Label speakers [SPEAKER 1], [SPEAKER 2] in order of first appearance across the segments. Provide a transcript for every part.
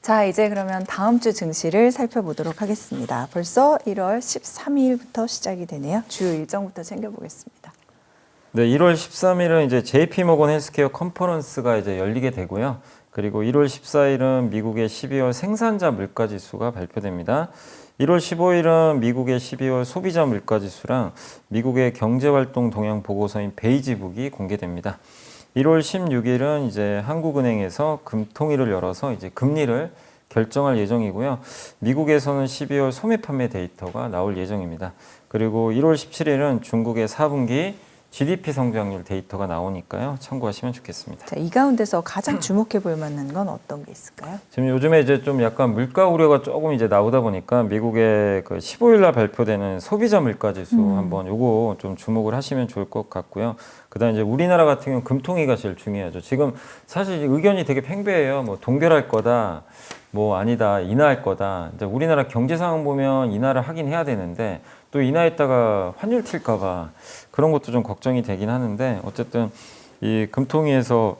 [SPEAKER 1] 자, 이제 그러면 다음 주 증시를 살펴보도록 하겠습니다. 벌써 1월 13일부터 시작이 되네요. 주요 일정부터 챙겨보겠습니다.
[SPEAKER 2] 네, 1월 13일은 이제 JP모건 헬스케어 컨퍼런스가 이제 열리게 되고요. 그리고 1월 14일은 미국의 12월 생산자 물가 지수가 발표됩니다. 1월 15일은 미국의 12월 소비자 물가 지수랑 미국의 경제활동 동향 보고서인 베이지북이 공개됩니다. 1월 16일은 이제 한국은행에서 금통위를 열어서 이제 금리를 결정할 예정이고요. 미국에서는 12월 소매 판매 데이터가 나올 예정입니다. 그리고 1월 17일은 중국의 4분기 GDP 성장률 데이터가 나오니까요. 참고하시면 좋겠습니다.
[SPEAKER 1] 자, 이 가운데서 가장 주목해 볼 만한 건 어떤 게 있을까요?
[SPEAKER 2] 지금 요즘에 이제 좀 약간 물가 우려가 조금 이제 나오다 보니까 미국의 그 15일 날 발표되는 소비자 물가 지수 한번 요거 좀 주목을 하시면 좋을 것 같고요. 그다음에 이제 우리나라 같은 경우는 금통위가 제일 중요하죠. 지금 사실 의견이 되게 팽배해요. 뭐 동결할 거다, 뭐 아니다, 인하할 거다. 이제 우리나라 경제 상황 보면 인하를 하긴 해야 되는데 또 인하했다가 환율 튈까봐 그런 것도 좀 걱정이 되긴 하는데 어쨌든 이 금통위에서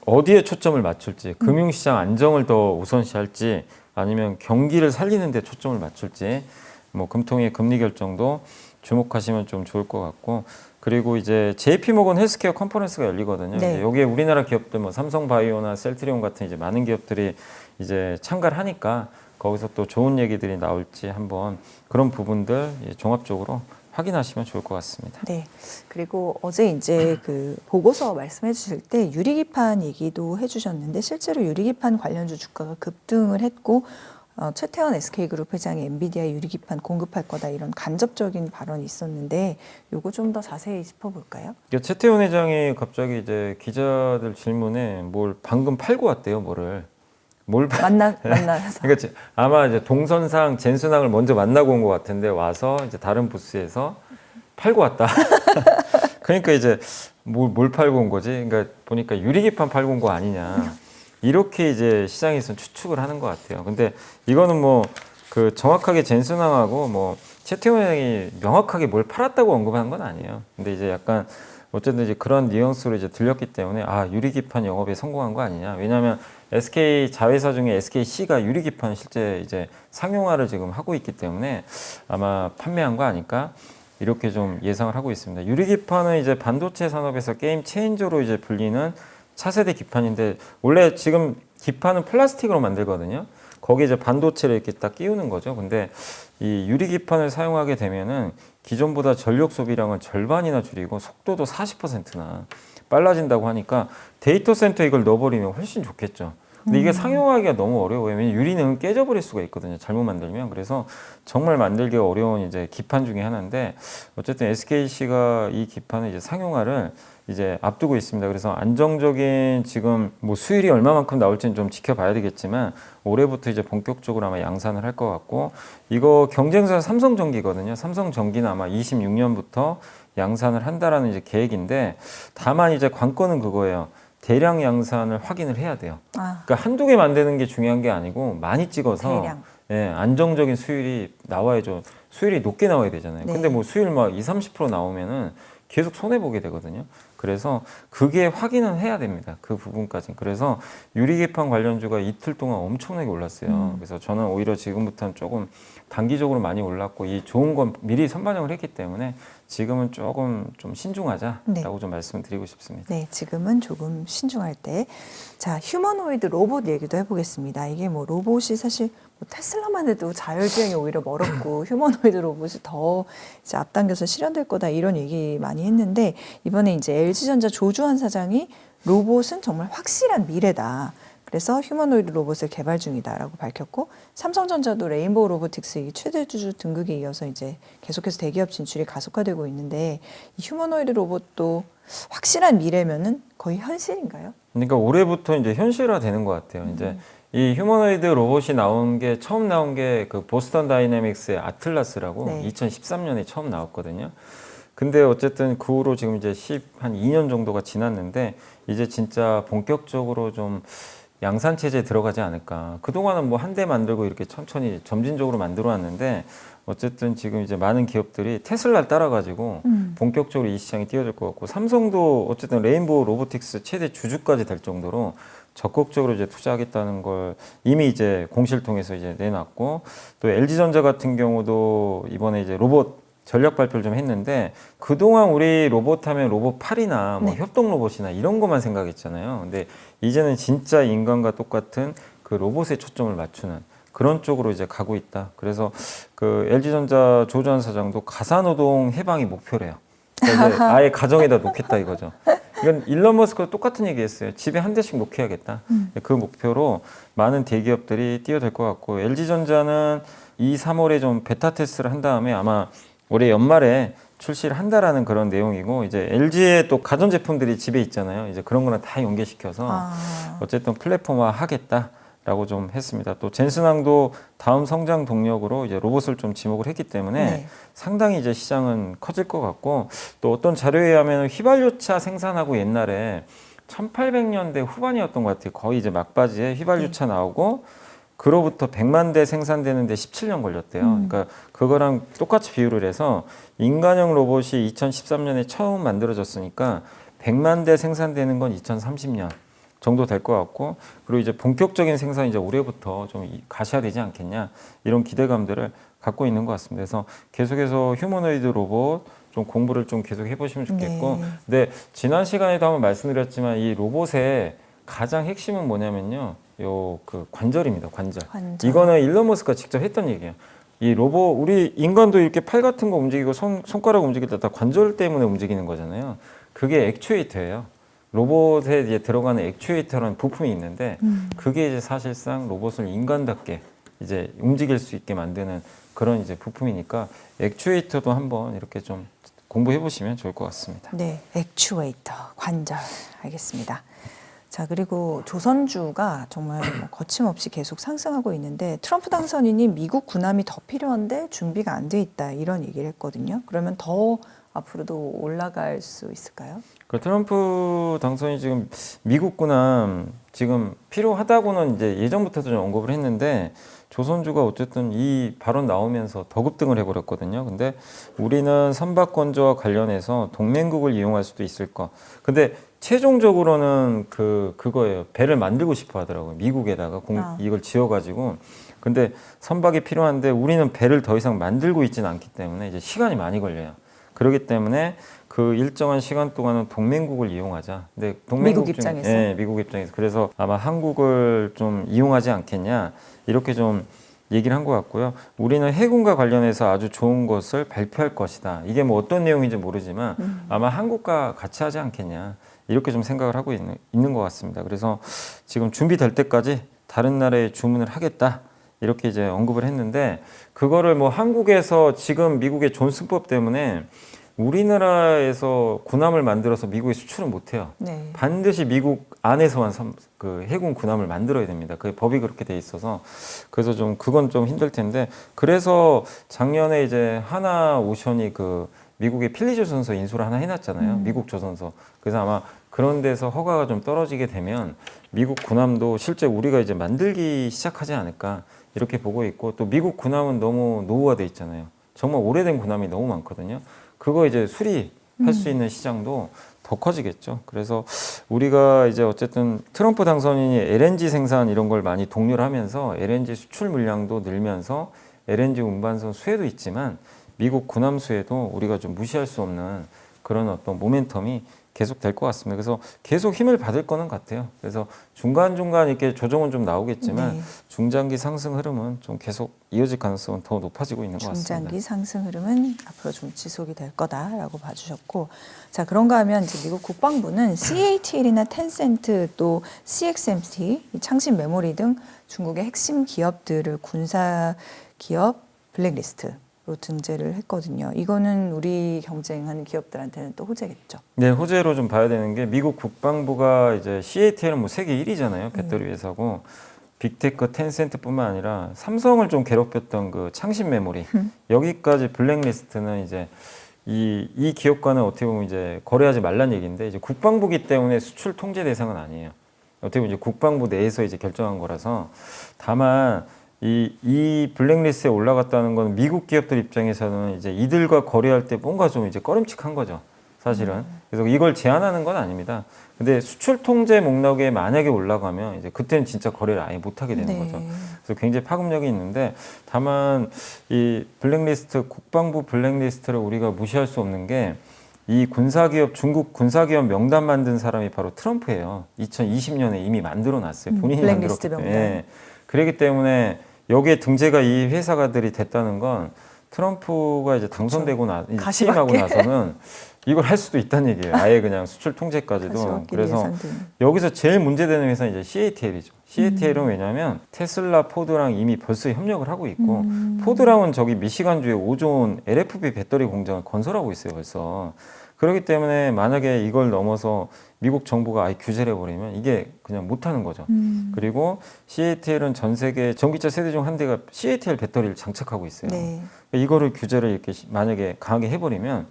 [SPEAKER 2] 어디에 초점을 맞출지, 금융시장 안정을 더 우선시할지 아니면 경기를 살리는 데 초점을 맞출지 뭐 금통위의 금리 결정도 주목하시면 좀 좋을 것 같고 그리고 이제 JP모건 헬스케어 컨퍼런스가 열리거든요.
[SPEAKER 1] 네.
[SPEAKER 2] 이제 여기에 우리나라 기업들 뭐 삼성바이오나 셀트리온 같은 이제 많은 기업들이 이제 참가를 하니까 거기서 또 좋은 얘기들이 나올지 한번 그런 부분들 종합적으로 확인하시면 좋을 것 같습니다.
[SPEAKER 1] 네. 그리고 어제 이제 그 보고서 말씀해 주실 때 유리기판 얘기도 해 주셨는데 실제로 유리기판 관련주 주가가 급등을 했고 최태원 SK그룹 회장이 엔비디아 유리기판 공급할 거다 이런 간접적인 발언이 있었는데 요거 좀 더 자세히 짚어볼까요?
[SPEAKER 2] 최태원 회장이 갑자기 이제 기자들 질문에 뭘 방금 팔고 왔대요, 뭐를.
[SPEAKER 1] 만나서.
[SPEAKER 2] 그러니까 아마 이제 동선상 젠슨항을 먼저 만나고 온 것 같은데 와서 이제 다른 부스에서 팔고 왔다. 그러니까 이제 뭘 팔고 온 거지? 그러니까 보니까 유리기판 팔고 온 거 아니냐. 이렇게 이제 시장에서는 추측을 하는 것 같아요. 근데 이거는 뭐 그 정확하게 젠슨항하고 뭐 최태원 회장이 명확하게 뭘 팔았다고 언급한 건 아니에요. 근데 이제 약간 어쨌든 이제 그런 뉘앙스로 이제 들렸기 때문에 유리기판 영업에 성공한 거 아니냐. 왜냐하면 SK 자회사 중에 SKC가 유리기판 실제 이제 상용화를 지금 하고 있기 때문에 아마 판매한 거 아닐까 이렇게 좀 예상을 하고 있습니다. 유리기판은 이제 반도체 산업에서 게임 체인저로 이제 불리는 차세대 기판인데 원래 지금 기판은 플라스틱으로 만들거든요. 거기에 이제 반도체를 이렇게 딱 끼우는 거죠. 근데 이 유리기판을 사용하게 되면은 기존보다 전력 소비량을 절반이나 줄이고 속도도 40%나 빨라진다고 하니까 데이터 센터에 이걸 넣어버리면 훨씬 좋겠죠. 근데 이게 상용화하기가 너무 어려워요. 왜냐면 유리는 깨져버릴 수가 있거든요. 잘못 만들면. 그래서 정말 만들기가 어려운 이제 기판 중에 하나인데 어쨌든 SKC가 이 기판의 이제 상용화를 이제 앞두고 있습니다. 그래서 안정적인 지금 뭐 수율이 얼마만큼 나올지는 좀 지켜봐야 되겠지만 올해부터 이제 본격적으로 아마 양산을 할 것 같고 이거 경쟁사 삼성전기거든요. 삼성전기는 아마 26년부터 양산을 한다라는 이제 계획인데 다만 이제 관건은 그거예요. 대량 양산을 확인을 해야 돼요. 그러니까 한두 개 만드는 게 중요한 게 아니고 많이 찍어서 안정적인 수율이 나와야죠. 수율이 높게 나와야 되잖아요.
[SPEAKER 1] 네.
[SPEAKER 2] 근데 뭐 수율 막 20, 30% 나오면은 계속 손해보게 되거든요. 그래서 그게 확인은 해야 됩니다. 그 부분까지. 그래서 유리기판 관련주가 이틀 동안 엄청나게 올랐어요. 그래서 저는 오히려 지금부터는 조금 단기적으로 많이 올랐고 이 좋은 건 미리 선반영을 했기 때문에 지금은 조금 좀 신중하자라고 좀 말씀을 드리고 싶습니다.
[SPEAKER 1] 네, 지금은 조금 신중할 때. 자, 휴머노이드 로봇 얘기도 해보겠습니다. 이게 뭐 로봇이 사실 뭐 테슬라만 해도 자율주행이 오히려 멀었고 휴머노이드 로봇이 더 이제 앞당겨서 실현될 거다 이런 얘기 많이 했는데 이번에 이제 LG전자 조주환 사장이 로봇은 정말 확실한 미래다. 그래서 휴머노이드 로봇을 개발 중이다라고 밝혔고 삼성전자도 레인보우 로보틱스 이 최대 주주 등극에 이어서 이제 계속해서 대기업 진출이 가속화되고 있는데 이 휴머노이드 로봇도 확실한 미래면은 거의 현실인가요?
[SPEAKER 2] 그러니까 올해부터 이제 현실화되는 것 같아요. 이제 이 휴머노이드 로봇이 처음 나온 게 그 보스턴 다이내믹스의 아틀라스라고 2013년에 처음 나왔거든요. 근데 어쨌든 그 후로 지금 이제 한 2년 정도가 지났는데 이제 진짜 본격적으로 좀 양산 체제에 들어가지 않을까. 그동안은 뭐 한 대 만들고 이렇게 천천히 점진적으로 만들어 왔는데 어쨌든 지금 이제 많은 기업들이 테슬라를 따라가지고 본격적으로 이 시장에 뛰어들 것 같고 삼성도 어쨌든 레인보우 로보틱스 최대 주주까지 될 정도로 적극적으로 이제 투자하겠다는 걸 이미 이제 공시를 통해서 이제 내놨고, 또 LG전자 같은 경우도 이번에 이제 로봇 전략 발표를 좀 했는데, 그동안 우리 로봇 하면 로봇팔이나 뭐
[SPEAKER 1] 네.
[SPEAKER 2] 협동 로봇이나 이런 것만 생각했잖아요. 근데 이제는 진짜 인간과 똑같은 그 로봇에 초점을 맞추는 그런 쪽으로 이제 가고 있다. 그래서 그 LG전자 조주환 사장도 가사노동 해방이 목표래요. 그러니까 이제 아예 가정에다 놓겠다 이거죠. 이건 일론 머스크가 똑같은 얘기했어요. 집에 한 대씩 놓게야겠다. 그 목표로 많은 대기업들이 뛰어들 것 같고, LG전자는 2, 3월에 좀 베타 테스트를 한 다음에 아마 올해 연말에 출시를 한다라는 그런 내용이고, 이제 LG의 또 가전 제품들이 집에 있잖아요. 이제 그런 거랑 다 연계시켜서 어쨌든 플랫폼화 하겠다라고 좀 했습니다. 또 젠슨항도 다음 성장 동력으로 이제 로봇을 좀 지목을 했기 때문에
[SPEAKER 1] 네.
[SPEAKER 2] 상당히 이제 시장은 커질 것 같고, 또 어떤 자료에 의하면 휘발유차 생산하고 옛날에 1800년대 후반이었던 것 같아요. 거의 이제 막바지에 휘발유차 나오고 그로부터 100만 대 생산되는데 17년 걸렸대요. 그러니까 그거랑 똑같이 비유를 해서 인간형 로봇이 2013년에 처음 만들어졌으니까 100만 대 생산되는 건 2030년 정도 될 것 같고, 그리고 이제 본격적인 생산이 이제 올해부터 좀 가셔야 되지 않겠냐, 이런 기대감들을 갖고 있는 것 같습니다. 그래서 계속해서 휴머노이드 로봇 좀 공부를 좀 계속 해보시면 좋겠고,
[SPEAKER 1] 네.
[SPEAKER 2] 근데 지난 시간에도 한번 말씀드렸지만 이 로봇의 가장 핵심은 뭐냐면요, 요 그 관절입니다. 관절. 이거는 일론 머스크가 직접 했던 얘기예요. 이 로봇, 우리 인간도 이렇게 팔 같은 거 움직이고 손가락 움직일 때 다 관절 때문에 움직이는 거잖아요. 그게 액추에이터예요. 로봇에 이제 들어가는 액추에이터라는 부품이 있는데, 그게 이제 사실상 로봇을 인간답게 이제 움직일 수 있게 만드는 그런 이제 부품이니까, 액추에이터도 한번 이렇게 좀 공부해 보시면 좋을 것 같습니다.
[SPEAKER 1] 네, 액추에이터, 관절. 알겠습니다. 자, 그리고 조선주가 정말 뭐 거침없이 계속 상승하고 있는데, 트럼프 당선인이 미국 군함이 더 필요한데 준비가 안 돼 있다, 이런 얘기를 했거든요. 그러면 더 앞으로도 올라갈 수 있을까요?
[SPEAKER 2] 그 트럼프 당선이 지금 미국 군함 지금 필요하다고는 이제 예전부터도 좀 언급을 했는데, 조선주가 어쨌든 이 발언 나오면서 더 급등을 해버렸거든요. 근데 우리는 선박 건조와 관련해서 동맹국을 이용할 수도 있을 거. 근데 최종적으로는 그거예요. 배를 만들고 싶어 하더라고요. 미국에다가 이걸 지어가지고. 근데 선박이 필요한데 우리는 배를 더 이상 만들고 있지는 않기 때문에 이제 시간이 많이 걸려요. 그렇기 때문에 그 일정한 시간 동안은 동맹국을 이용하자. 근데 동맹국
[SPEAKER 1] 미국 입장에서?
[SPEAKER 2] 네, 미국 입장에서. 그래서 아마 한국을 좀 이용하지 않겠냐, 이렇게 좀 얘기를 한 것 같고요. 우리는 해군과 관련해서 아주 좋은 것을 발표할 것이다. 이게 뭐 어떤 내용인지 모르지만 아마 한국과 같이 하지 않겠냐, 이렇게 좀 생각을 하고 있는 것 같습니다. 그래서 지금 준비될 때까지 다른 나라에 주문을 하겠다, 이렇게 이제 언급을 했는데, 그거를 뭐 한국에서 지금 미국의 존슨법 때문에 우리나라에서 군함을 만들어서 미국에 수출은 못해요.
[SPEAKER 1] 네.
[SPEAKER 2] 반드시 미국 안에서만 그 해군 군함을 만들어야 됩니다. 그 법이 그렇게 돼 있어서. 그래서 좀 그건 좀 힘들 텐데, 그래서 작년에 이제 하나 오션이 그 미국의 필리 조선소 인수를 하나 해놨잖아요. 미국 조선소. 그래서 아마 그런 데서 허가가 좀 떨어지게 되면 미국 군함도 실제 우리가 이제 만들기 시작하지 않을까, 이렇게 보고 있고, 또 미국 군함은 너무 노후화돼 있잖아요. 정말 오래된 군함이 너무 많거든요. 그거 이제 수리할 수 있는 시장도 더 커지겠죠. 그래서 우리가 이제 어쨌든 트럼프 당선인이 LNG 생산 이런 걸 많이 독려를 하면서 LNG 수출 물량도 늘면서 LNG 운반선 수혜도 있지만 미국 군함 수혜도 우리가 좀 무시할 수 없는 그런 어떤 모멘텀이 계속 될 것 같습니다. 그래서 계속 힘을 받을 거는 같아요. 그래서 중간중간 이렇게 조정은 좀 나오겠지만
[SPEAKER 1] 네.
[SPEAKER 2] 중장기 상승 흐름은 좀 계속 이어질 가능성은 더 높아지고 있는 것 같습니다.
[SPEAKER 1] 중장기 상승 흐름은 앞으로 좀 지속이 될 거다라고 봐주셨고, 자, 그런가 하면 이제 미국 국방부는 CATL이나 텐센트, 또 CXMT, 이 창신 메모리 등 중국의 핵심 기업들을 군사 기업 블랙리스트로 등재를 했거든요. 이거는 우리 경쟁하는 기업들한테는 또 호재겠죠.
[SPEAKER 2] 네, 호재로 좀 봐야 되는 게, 미국 국방부가 이제 CATL은 뭐 세계 1위잖아요. 배터리 회사고. 빅테크, 텐센트뿐만 아니라 삼성을 좀 괴롭혔던 그 창신 메모리, 여기까지 블랙리스트는 이제 이 기업과는 어떻게 보면 이제 거래하지 말란 얘기인데, 이제 국방부기 때문에 수출 통제 대상은 아니에요. 어떻게 보면 이제 국방부 내에서 이제 결정한 거라서. 다만 이 블랙리스트에 올라갔다는 건 미국 기업들 입장에서는 이제 이들과 거래할 때 뭔가 좀 이제 꺼림칙한 거죠. 사실은. 그래서 이걸 제한하는 건 아닙니다. 근데 수출 통제 목록에 만약에 올라가면 이제 그때는 진짜 거래를 아예 못 하게 되는
[SPEAKER 1] 네.
[SPEAKER 2] 거죠. 그래서 굉장히 파급력이 있는데 다만 이 블랙리스트, 국방부 블랙리스트를 우리가 무시할 수 없는 게 이 군사기업, 중국 군사기업 명단 만든 사람이 바로 트럼프예요. 2020년에 이미 만들어 놨어요. 본인이
[SPEAKER 1] 블랙리스트
[SPEAKER 2] 만들었기
[SPEAKER 1] 명단.
[SPEAKER 2] 때문에. 그렇기 때문에 여기에 등재가 이 회사가들이 됐다는 건 트럼프가 이제 당선되고 이제 취임하고 나서는 이걸 할 수도 있다는 얘기예요. 아예 그냥 수출 통제까지도.
[SPEAKER 1] 가시밭길이
[SPEAKER 2] 그래서
[SPEAKER 1] 예상되는.
[SPEAKER 2] 여기서 제일 문제되는 회사는 이제 CATL이죠. CATL은 왜냐하면 테슬라, 포드랑 이미 벌써 협력을 하고 있고 포드랑은 저기 미시간주에 오존 LFP 배터리 공장을 건설하고 있어요. 벌써. 그렇기 때문에 만약에 이걸 넘어서 미국 정부가 아예 규제를 해버리면 이게 그냥 못하는 거죠. 그리고 CATL은 전 세계 전기차 세대 중 한 대가 CATL 배터리를 장착하고 있어요.
[SPEAKER 1] 네.
[SPEAKER 2] 이거를 규제를 이렇게 만약에 강하게 해버리면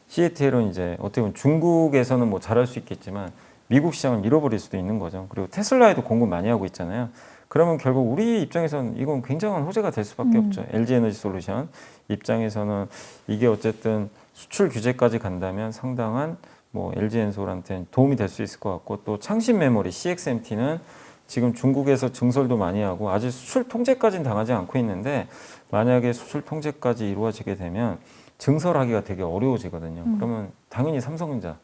[SPEAKER 2] CATL은 이제 어떻게 보면 중국에서는 뭐 잘할 수 있겠지만 미국 시장을 밀어버릴 수도 있는 거죠. 그리고 테슬라에도 공급 많이 하고 있잖아요. 그러면 결국 우리 입장에서는 이건 굉장한 호재가 될 수밖에 없죠. LG 에너지 솔루션 입장에서는 이게 어쨌든 수출 규제까지 간다면 상당한 뭐 LG 엔솔한테는 도움이 될 수 있을 것 같고 또 창신 메모리 CXMT는 지금 중국에서 증설도 많이 하고 아직 수출 통제까지는 당하지 않고 있는데 만약에 수출 통제까지 이루어지게 되면 증설하기가 되게 어려워지거든요. 그러면 당연히 삼성전자,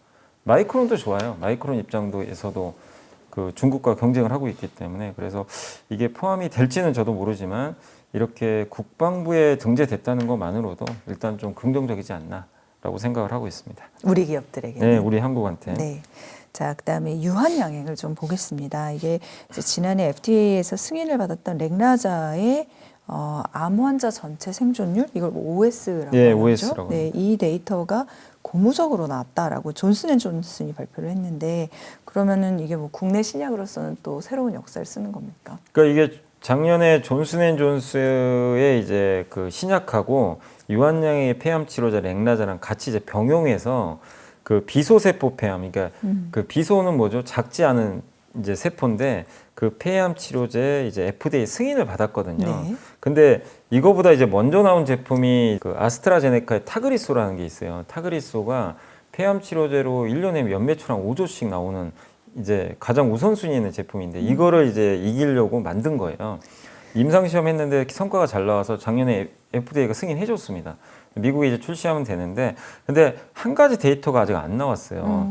[SPEAKER 2] 마이크론도 좋아요. 마이크론 입장에서도 그 중국과 경쟁을 하고 있기 때문에 그래서 이게 포함이 될지는 저도 모르지만 이렇게 국방부에 등재됐다는 것만으로도 일단 좀 긍정적이지 않나라고 생각을 하고 있습니다.
[SPEAKER 1] 우리 기업들에게.
[SPEAKER 2] 네, 우리 한국한테.
[SPEAKER 1] 네. 자, 그다음에 유한 양행을 좀 보겠습니다. 이게 이제 지난해 FDA에서 승인을 받았던 렉나자의 암 환자 전체 생존율 이걸 뭐 OS라고
[SPEAKER 2] 예,
[SPEAKER 1] 하죠.
[SPEAKER 2] OS라고
[SPEAKER 1] 네, 이 데이터가 고무적으로 나왔다라고 존슨앤존슨이 발표를 했는데 그러면은 이게 뭐 국내 신약으로서는 또 새로운 역사를 쓰는 겁니까?
[SPEAKER 2] 그러니까 이게 작년에 존슨앤존스의 이제 그 신약하고 유한양의 폐암 치료제 렉나자랑 같이 이제 병용해서 그 비소세포 폐암, 그러니까 그 비소는 뭐죠? 작지 않은 이제 세포인데 그 폐암 치료제 이제 FDA 승인을 받았거든요.
[SPEAKER 1] 네.
[SPEAKER 2] 근데 이거보다 이제 먼저 나온 제품이 그 아스트라제네카의 타그리소라는 게 있어요. 타그리소가 폐암 치료제로 1년에 연매출한 5조씩 나오는 이제 가장 우선순위에 있는 제품인데 이거를 이제 이기려고 만든 거예요. 임상시험 했는데 성과가 잘 나와서 작년에 FDA가 승인해 줬습니다. 미국에 이제 출시하면 되는데 근데 한 가지 데이터가 아직 안 나왔어요.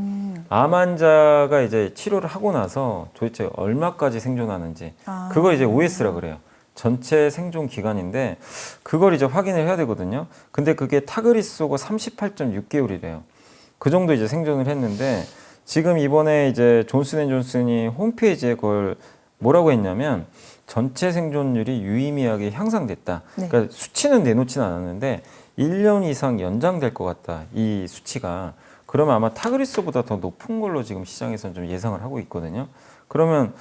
[SPEAKER 2] 암 환자가 이제 치료를 하고 나서 도대체 얼마까지 생존하는지 그거 이제 OS라 그래요. 전체 생존 기간인데 그걸 이제 확인을 해야 되거든요. 근데 그게 타그리소가 38.6개월이래요. 그 정도 이제 생존을 했는데 지금 이번에 이제 존슨앤존슨이 홈페이지에 그걸 뭐라고 했냐면 전체 생존율이 유의미하게 향상됐다.
[SPEAKER 1] 네.
[SPEAKER 2] 그러니까 수치는 내놓지는 않았는데 1년 이상 연장될 것 같다. 이 수치가. 그러면 아마 타그리소보다 더 높은 걸로 지금 시장에서는 좀 예상을 하고 있거든요. 그러면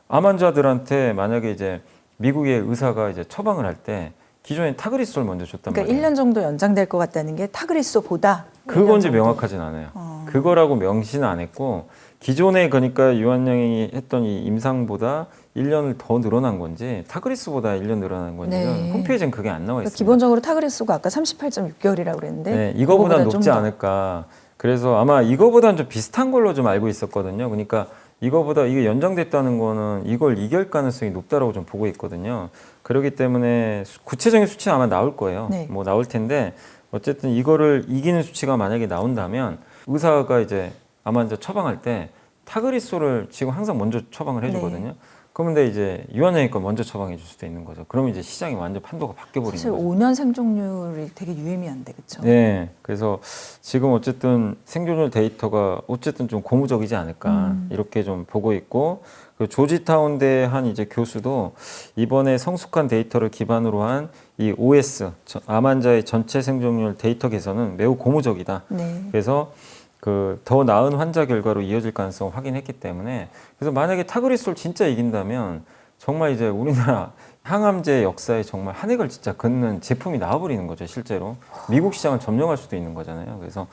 [SPEAKER 2] 암 환자들한테 만약에 이제 미국의 의사가 이제 처방을 할 때 기존에 타그리소를 먼저 줬단
[SPEAKER 1] 그러니까
[SPEAKER 2] 말이에요.
[SPEAKER 1] 1년 정도 연장될 것 같다는 게 타그리소보다
[SPEAKER 2] 그건지
[SPEAKER 1] 1년 정도.
[SPEAKER 2] 명확하진 않아요. 그거라고 명시는 안 했고 기존에 그러니까 유한양이 했던 이 임상보다 1년을 더 늘어난 건지 타그리스보다 1년 늘어난 건지는
[SPEAKER 1] 네.
[SPEAKER 2] 홈페이지는 그게 안 나와
[SPEAKER 1] 그러니까
[SPEAKER 2] 있습니다.
[SPEAKER 1] 기본적으로 타그리소가 아까 38.6개월이라고 그랬는데
[SPEAKER 2] 네, 이거보다
[SPEAKER 1] 그거보다
[SPEAKER 2] 높지
[SPEAKER 1] 좀 더.
[SPEAKER 2] 않을까. 그래서 아마 이거보다는 좀 비슷한 걸로 좀 알고 있었거든요. 그러니까 이거보다 이게 연장됐다는 거는 이걸 이길 가능성이 높다라고 좀 보고 있거든요. 그렇기 때문에 구체적인 수치는 아마 나올 거예요.
[SPEAKER 1] 네.
[SPEAKER 2] 뭐 나올 텐데 어쨌든 이거를 이기는 수치가 만약에 나온다면 의사가 이제 암 환자 처방할 때 타그리소를 지금 항상 먼저 처방을 해주거든요.
[SPEAKER 1] 네.
[SPEAKER 2] 그런데 이제 유한양이 거 먼저 처방해 줄 수도 있는 거죠. 그러면 이제 시장이 완전 판도가 바뀌어버리는
[SPEAKER 1] 사실
[SPEAKER 2] 거죠.
[SPEAKER 1] 5년 생존율이 되게 유의미한데 그렇죠?
[SPEAKER 2] 네, 그래서 지금 어쨌든 생존율 데이터가 어쨌든 좀 고무적이지 않을까 이렇게 좀 보고 있고 그 조지타운대 한 이제 교수도 이번에 성숙한 데이터를 기반으로 한 이 OS 암 환자의 전체 생존율 데이터 개선은 매우 고무적이다.
[SPEAKER 1] 네.
[SPEAKER 2] 그래서 그 더 나은 환자 결과로 이어질 가능성을 확인했기 때문에 그래서 만약에 타그리솔 진짜 이긴다면 정말 이제 우리나라 항암제 역사에 정말 한 획을 진짜 긋는 제품이 나와버리는 거죠, 실제로. 미국 시장을 점령할 수도 있는 거잖아요. 그래서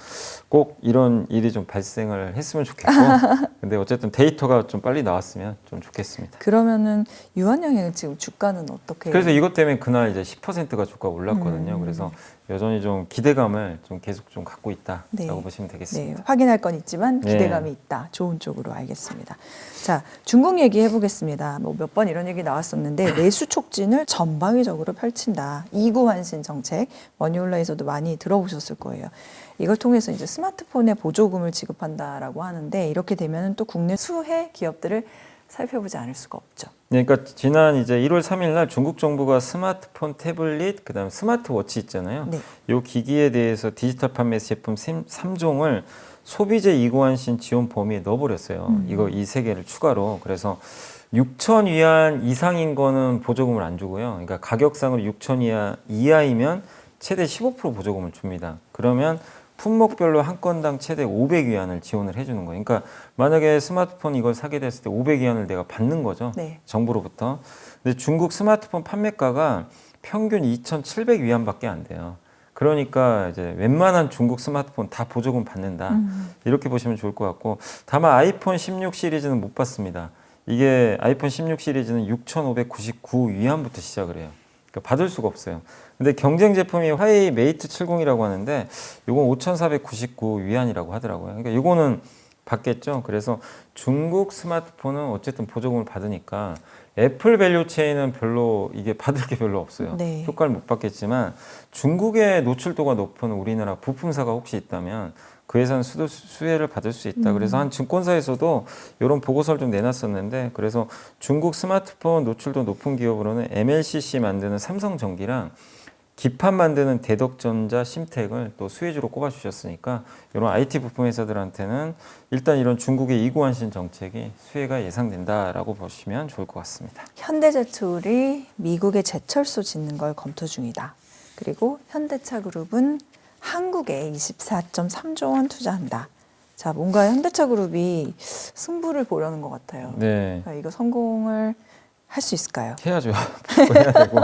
[SPEAKER 2] 꼭 이런 일이 좀 발생을 했으면 좋겠고, 근데 어쨌든 데이터가 좀 빨리 나왔으면 좀 좋겠습니다.
[SPEAKER 1] 그러면은 유한양의 지금 주가는 어떻게?
[SPEAKER 2] 그래서 이것 때문에 그날 이제 10%가 주가 올랐거든요. 그래서 여전히 좀 기대감을 좀 계속 좀 갖고 있다라고
[SPEAKER 1] 네.
[SPEAKER 2] 보시면 되겠습니다.
[SPEAKER 1] 네, 확인할 건 있지만
[SPEAKER 2] 네.
[SPEAKER 1] 기대감이 있다. 좋은 쪽으로 알겠습니다. 자, 중국 얘기해 보겠습니다. 뭐 몇 번 이런 얘기 나왔었는데 내수 촉진을 전방위적으로 펼친다. 이구환신 정책 머니올라에서도 많이 들어보셨을 거예요. 이걸 통해서 이제 스마트폰에 보조금을 지급한다라고 하는데 이렇게 되면 또 국내 수혜 기업들을 살펴보지 않을 수가 없죠.
[SPEAKER 2] 네, 그러니까 지난 이제 1월 3일 날 중국 정부가 스마트폰, 태블릿, 그다음에 스마트워치 있잖아요.
[SPEAKER 1] 네.
[SPEAKER 2] 이 기기에 대해서 디지털 판매 제품 3종을 소비재 이구환신 지원 범위에 넣어버렸어요. 이 세 개를 추가로. 그래서 6천 위안 이상인 거는 보조금을 안 주고요. 그러니까 가격상으로 6천 이하이면 최대 15% 보조금을 줍니다. 그러면 품목별로 한 건당 최대 500위안을 지원을 해주는 거예요. 그러니까 만약에 스마트폰 이걸 사게 됐을 때 500위안을 내가 받는 거죠.
[SPEAKER 1] 네.
[SPEAKER 2] 정부로부터. 근데 중국 스마트폰 판매가가 평균 2,700위안밖에 안 돼요. 그러니까 이제 웬만한 중국 스마트폰 다 보조금 받는다. 이렇게 보시면 좋을 것 같고, 다만 아이폰 16 시리즈는 못 받습니다. 이게 아이폰 16 시리즈는 6,599위안부터 시작을 해요. 그러니까 받을 수가 없어요. 근데 경쟁 제품이 화웨이 메이트 70이라고 하는데 이건 5,499위안이라고 하더라고요. 그러니까 이거는 받겠죠. 그래서 중국 스마트폰은 어쨌든 보조금을 받으니까 애플 밸류 체인은 별로 이게 받을 게 별로 없어요.
[SPEAKER 1] 네.
[SPEAKER 2] 효과를 못 받겠지만 중국의 노출도가 높은 우리나라 부품사가 혹시 있다면 그 회사는 수혜를 받을 수 있다. 그래서 한 증권사에서도 이런 보고서를 좀 내놨었는데, 그래서 중국 스마트폰 노출도 높은 기업으로는 MLCC 만드는 삼성전기랑 기판 만드는 대덕전자, 심텍을 또 수혜주로 꼽아주셨으니까 이런 IT 부품 회사들한테는 일단 이런 중국의 이구환신 정책이 수혜가 예상된다라고 보시면 좋을 것 같습니다.
[SPEAKER 1] 현대제철이 미국에 제철소 짓는 걸 검토 중이다. 그리고 현대차그룹은 한국에 24.3조 원 투자한다. 자, 뭔가 현대차그룹이 승부를 보려는 것 같아요.
[SPEAKER 2] 네.
[SPEAKER 1] 이거 성공을 할 수 있을까요?
[SPEAKER 2] 해야죠. 해야 되고.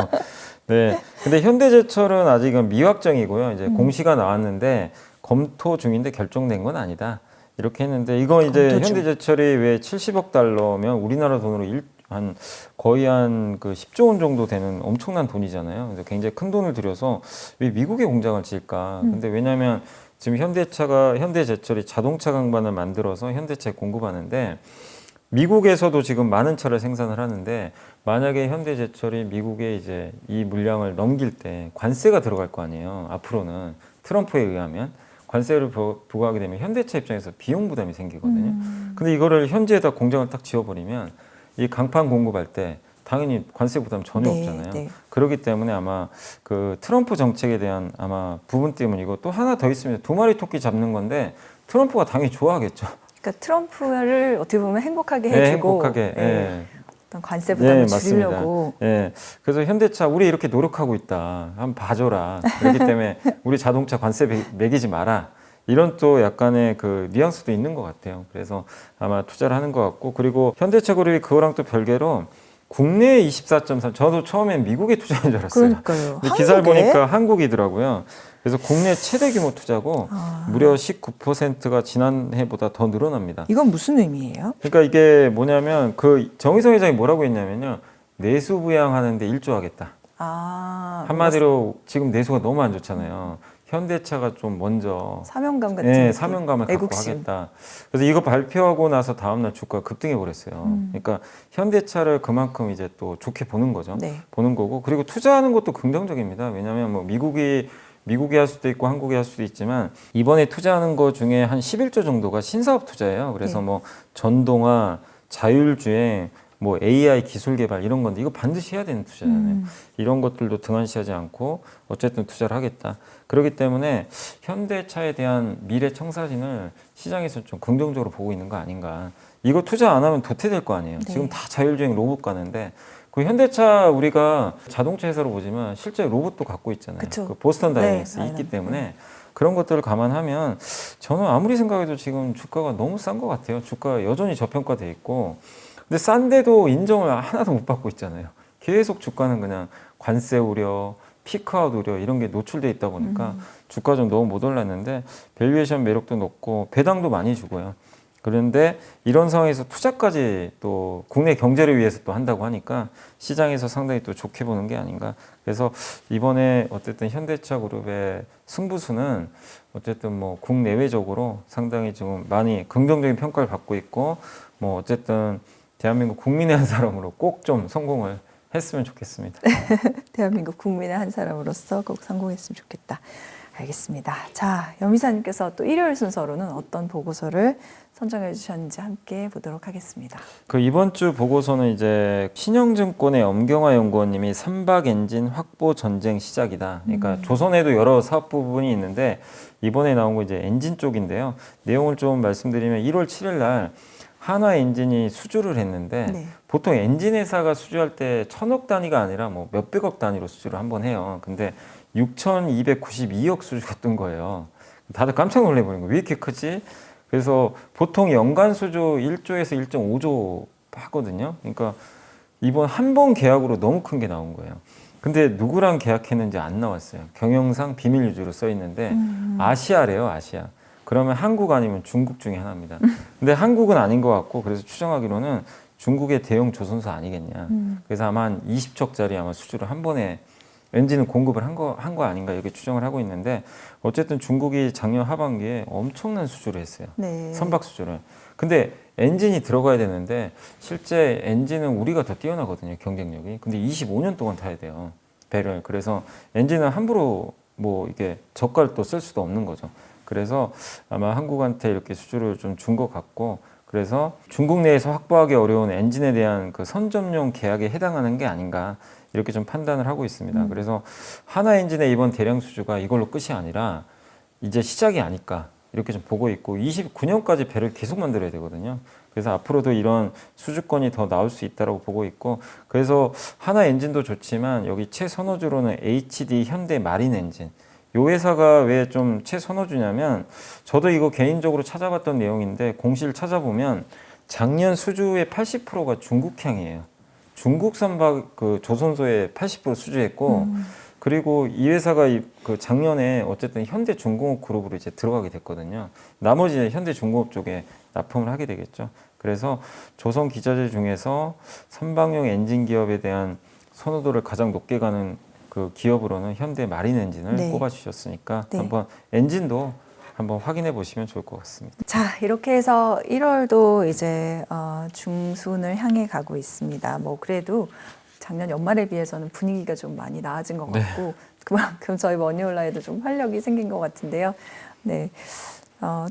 [SPEAKER 2] 네. 근데 현대제철은 아직은 미확정이고요. 이제 공시가 나왔는데 검토 중인데 결정된 건 아니다. 이렇게 했는데 이거 이제
[SPEAKER 1] 검토 중.
[SPEAKER 2] 현대제철이 왜 70억 달러면 우리나라 돈으로 거의 한 그 10조 원 정도 되는 엄청난 돈이잖아요. 그래서 굉장히 큰 돈을 들여서 왜 미국에 공장을 지을까? 근데 왜냐하면 지금 현대제철이 자동차 강반을 만들어서 현대차에 공급하는데 미국에서도 지금 많은 차를 생산을 하는데 만약에 현대제철이 미국에 이제 이 물량을 넘길 때 관세가 들어갈 거 아니에요. 앞으로는 트럼프에 의하면 관세를 부과하게 되면 현대차 입장에서 비용 부담이 생기거든요. 근데 이거를 현지에다 공장을 딱 지어버리면 이 강판 공급할 때 당연히 관세 부담 전혀
[SPEAKER 1] 네,
[SPEAKER 2] 없잖아요.
[SPEAKER 1] 네.
[SPEAKER 2] 그렇기 때문에 아마 그 트럼프 정책에 대한 아마 부분 때문에 이거 또 하나 더 있으면 두 마리 토끼 잡는 건데 트럼프가 당연히 좋아하겠죠.
[SPEAKER 1] 그러니까 트럼프를 어떻게 보면 행복하게
[SPEAKER 2] 네,
[SPEAKER 1] 해주고
[SPEAKER 2] 행복하게.
[SPEAKER 1] 네,
[SPEAKER 2] 예.
[SPEAKER 1] 어떤 관세 부담을
[SPEAKER 2] 네,
[SPEAKER 1] 줄이려고.
[SPEAKER 2] 예. 그래서 현대차 우리 이렇게 노력하고 있다. 한번 봐줘라. 그렇기 때문에 우리 자동차 관세 매기지 마라. 이런 또 약간의 그 뉘앙스도 있는 것 같아요. 그래서 아마 투자를 하는 것 같고, 그리고 현대차 그룹이 그거랑 또 별개로 국내에 24.3, 저도 처음엔 미국에 투자한 줄 알았어요.
[SPEAKER 1] 그러니까요.
[SPEAKER 2] 근데 기사를
[SPEAKER 1] 한국에?
[SPEAKER 2] 보니까 한국이더라고요. 그래서 국내 최대 규모 투자고 무려 19%가 지난해보다 더 늘어납니다.
[SPEAKER 1] 이건 무슨 의미예요?
[SPEAKER 2] 그러니까 이게 뭐냐면 그 정의성 회장이 뭐라고 했냐면요. 내수 부양하는데 일조하겠다.
[SPEAKER 1] 아,
[SPEAKER 2] 한마디로 지금 내수가 너무 안 좋잖아요. 현대차가 좀 먼저
[SPEAKER 1] 사명감 같은
[SPEAKER 2] 네,
[SPEAKER 1] 느낌.
[SPEAKER 2] 사명감을 갖고
[SPEAKER 1] 애국심.
[SPEAKER 2] 하겠다. 그래서 이거 발표하고 나서 다음날 주가가 급등해 버렸어요. 그러니까 현대차를 그만큼 이제 또 좋게 보는 거죠.
[SPEAKER 1] 네.
[SPEAKER 2] 보는 거고, 그리고 투자하는 것도 긍정적입니다. 왜냐하면 뭐 미국이 할 수도 있고 한국이 할 수도 있지만 이번에 투자하는 것 중에 한 11조 정도가 신사업 투자예요. 그래서
[SPEAKER 1] 네.
[SPEAKER 2] 뭐 전동화, 자율주행, 뭐 AI 기술 개발 이런 건데 이거 반드시 해야 되는 투자잖아요. 이런 것들도 등한시하지 않고 어쨌든 투자를 하겠다. 그렇기 때문에 현대차에 대한 미래 청사진을 시장에서 좀 긍정적으로 보고 있는 거 아닌가. 이거 투자 안 하면 도태될 거 아니에요.
[SPEAKER 1] 네.
[SPEAKER 2] 지금 다 자율주행 로봇 가는데 그 현대차 우리가 자동차 회사로 보지만 실제 로봇도 갖고 있잖아요.
[SPEAKER 1] 그쵸.
[SPEAKER 2] 그 보스턴 다이내믹스
[SPEAKER 1] 네,
[SPEAKER 2] 있기
[SPEAKER 1] 알아요.
[SPEAKER 2] 때문에 그런 것들을 감안하면 저는 아무리 생각해도 지금 주가가 너무 싼 것 같아요. 주가가 여전히 저평가돼 있고, 근데 싼데도 인정을 하나도 못 받고 있잖아요. 계속 주가는 그냥 관세 우려, 피크아웃 우려 이런 게 노출돼 있다 보니까 주가 좀 너무 못 올랐는데 밸류에이션 매력도 높고 배당도 많이 주고요. 그런데 이런 상황에서 투자까지 또 국내 경제를 위해서 또 한다고 하니까 시장에서 상당히 또 좋게 보는 게 아닌가. 그래서 이번에 어쨌든 현대차 그룹의 승부수는 어쨌든 뭐 국내외적으로 상당히 지금 많이 긍정적인 평가를 받고 있고 뭐 어쨌든 대한민국 국민의 한 사람으로 꼭 좀 성공을 했으면 좋겠습니다.
[SPEAKER 1] 대한민국 국민의 한 사람으로서 꼭 성공했으면 좋겠다. 알겠습니다. 자, 염이사님께서 또 일요일 순서로는 어떤 보고서를 선정해 주셨는지 함께 보도록 하겠습니다.
[SPEAKER 2] 그 이번 주 보고서는 이제 신영증권의 엄경화 연구원님이 선박 엔진 확보 전쟁 시작이다. 그러니까 조선에도 여러 사업 부분이 있는데 이번에 나온 거 이제 엔진 쪽인데요. 내용을 좀 말씀드리면 1월 7일 날 한화 엔진이 수주를 했는데
[SPEAKER 1] 네.
[SPEAKER 2] 보통 엔진 회사가 수주할 때 1,000억 단위가 아니라 뭐 몇백억 단위로 수주를 한번 해요. 근데 6,292억 수주가 뜬 거예요. 다들 깜짝 놀래버린 거예요. 왜 이렇게 크지? 그래서 보통 연간 수주 1조에서 1.5조 하거든요. 그러니까 이번 한 번 계약으로 너무 큰 게 나온 거예요. 근데 누구랑 계약했는지 안 나왔어요. 경영상 비밀 유지로 써 있는데 아시아래요, 아시아. 그러면 한국 아니면 중국 중에 하나입니다. 근데 한국은 아닌 것 같고 그래서 추정하기로는 중국의 대형 조선사 아니겠냐. 그래서 아마 한 20척짜리 아마 수주를 한 번에 엔진은 공급을 한 거 아닌가 이렇게 추정을 하고 있는데 어쨌든 중국이 작년 하반기에 엄청난 수주를 했어요.
[SPEAKER 1] 네.
[SPEAKER 2] 선박 수주를. 근데 엔진이 들어가야 되는데 실제 엔진은 우리가 더 뛰어나거든요. 경쟁력이. 근데 25년 동안 타야 돼요. 배를. 그래서 엔진은 함부로 뭐 이게 저가를 또 쓸 수도 없는 거죠. 그래서 아마 한국한테 이렇게 수주를 좀 준 것 같고 그래서 중국 내에서 확보하기 어려운 엔진에 대한 그 선점용 계약에 해당하는 게 아닌가 이렇게 좀 판단을 하고 있습니다. 그래서 하나 엔진의 이번 대량 수주가 이걸로 끝이 아니라 이제 시작이 아닐까 이렇게 좀 보고 있고 29년까지 배를 계속 만들어야 되거든요. 그래서 앞으로도 이런 수주권이 더 나올 수 있다고 보고 있고 그래서 하나 엔진도 좋지만 여기 최선호주로는 HD 현대 마린 엔진 요 회사가 왜 좀 최선호주냐면 저도 이거 개인적으로 찾아봤던 내용인데 공시를 찾아보면 작년 수주의 80%가 중국향이에요. 중국 선박 그 조선소에 80% 수주했고 그리고 이 회사가 그 작년에 어쨌든 현대중공업 그룹으로 이제 들어가게 됐거든요. 나머지 현대중공업 쪽에 납품을 하게 되겠죠. 그래서 조선 기자재 중에서 선박용 엔진 기업에 대한 선호도를 가장 높게 가는 그 기업으로는 현대 마린 엔진을
[SPEAKER 1] 네.
[SPEAKER 2] 꼽아주셨으니까
[SPEAKER 1] 네.
[SPEAKER 2] 한번 엔진도 한번 확인해 보시면 좋을 것 같습니다.
[SPEAKER 1] 자, 이렇게 해서 1월도 이제 중순을 향해 가고 있습니다. 뭐 그래도 작년 연말에 비해서는 분위기가 좀 많이 나아진 것 같고 그만큼 저희 머니올라에도 좀 활력이 생긴 것 같은데요. 네.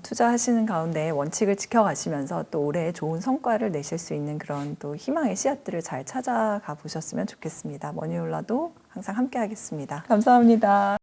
[SPEAKER 1] 투자하시는 가운데 원칙을 지켜가시면서 또 올해 좋은 성과를 내실 수 있는 그런 또 희망의 씨앗들을 잘 찾아가 보셨으면 좋겠습니다. 머니올라도 항상 함께 하겠습니다. 감사합니다.